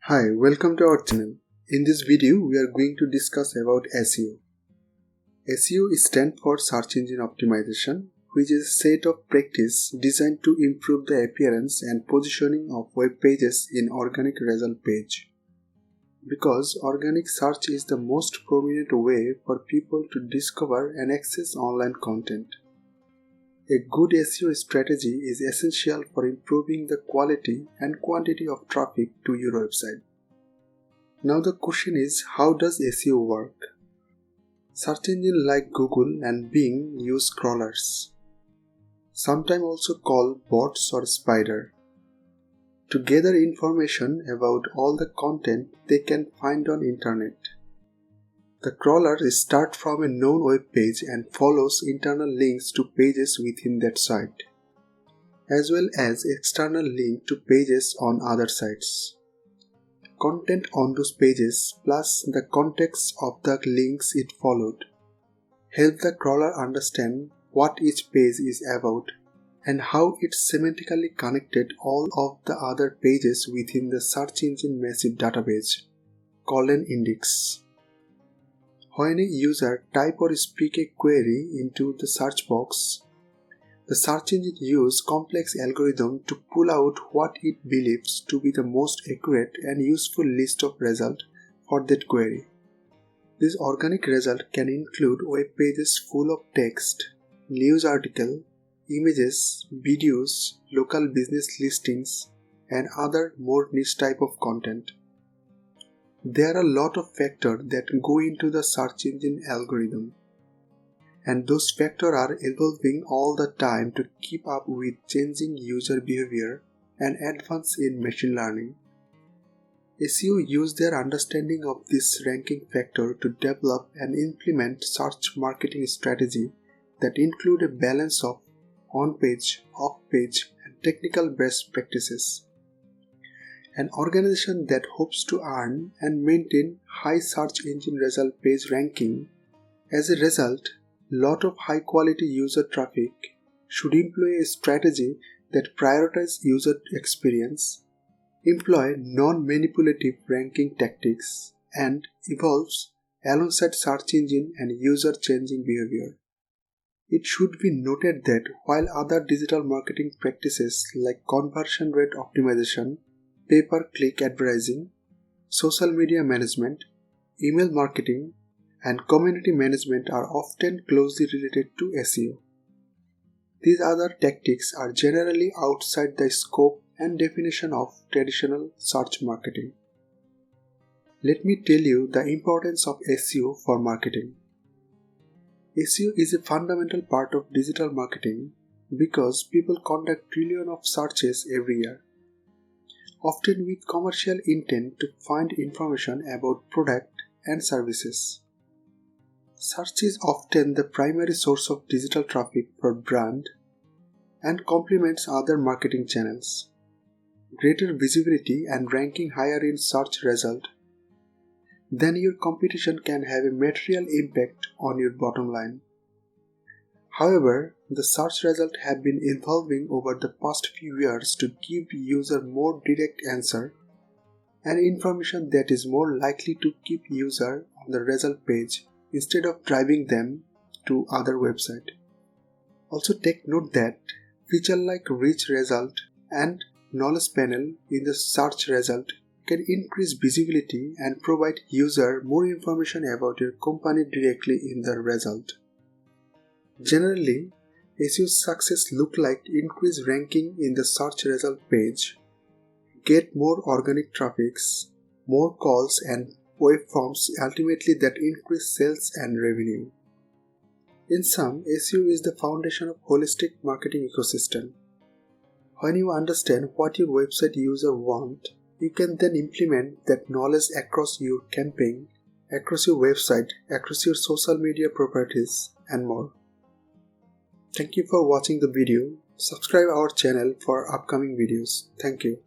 Hi, welcome to our channel. In this video, we are going to discuss about SEO. SEO stands for Search Engine Optimization, which is a set of practice designed to improve the appearance and positioning of web pages in organic result page. Because organic search is the most prominent way for people to discover and access online content. A good SEO strategy is essential for improving the quality and quantity of traffic to your website. Now the question is, how does SEO work? Search engines like Google and Bing use crawlers, sometimes also called bots or spider, to gather information about all the content they can find on internet. The crawler starts from a known web page and follows internal links to pages within that site, as well as external links to pages on other sites. Content on those pages plus the context of the links it followed help the crawler understand what each page is about and how it semantically connected all of the other pages within the search engine massive database called an index. When a user type or speak a query into the search box, the search engine uses complex algorithm to pull out what it believes to be the most accurate and useful list of results for that query. This organic result can include web pages full of text, news article, images, videos, local business listings, and other more niche type of content. There are a lot of factors that go into the search engine algorithm, and those factors are evolving all the time to keep up with changing user behavior and advance in machine learning. SEO use their understanding of this ranking factor to develop and implement search marketing strategy that include a balance of on-page, off-page, and technical best practices. An organization that hopes to earn and maintain high search engine result page ranking. As a result, lot of high quality user traffic should employ a strategy that prioritizes user experience, employ non-manipulative ranking tactics, and evolves alongside search engine and user changing behavior. It should be noted that while other digital marketing practices like conversion rate optimization, pay-per-click advertising, social media management, email marketing, and community management are often closely related to SEO. These other tactics are generally outside the scope and definition of traditional search marketing. Let me tell you the importance of SEO for marketing. SEO is a fundamental part of digital marketing because people conduct trillions of searches every year, often with commercial intent to find information about product and services. Search is often the primary source of digital traffic for brand and complements other marketing channels. Greater visibility and ranking higher in search result than your competition can have a material impact on your bottom line. However, the search results have been evolving over the past few years to give user more direct answer and information that is more likely to keep user on the result page instead of driving them to other website. Also take note that features like rich result and knowledge panel in the search result can increase visibility and provide user more information about your company directly in the result. Generally, SEO success look like increased ranking in the search result page, get more organic traffics, more calls and web forms ultimately that increase sales and revenue. In sum, SEO is the foundation of holistic marketing ecosystem. When you understand what your website user want, you can then implement that knowledge across your campaign, across your website, across your social media properties, and more. Thank you for watching the video. Subscribe our channel for upcoming videos. Thank you.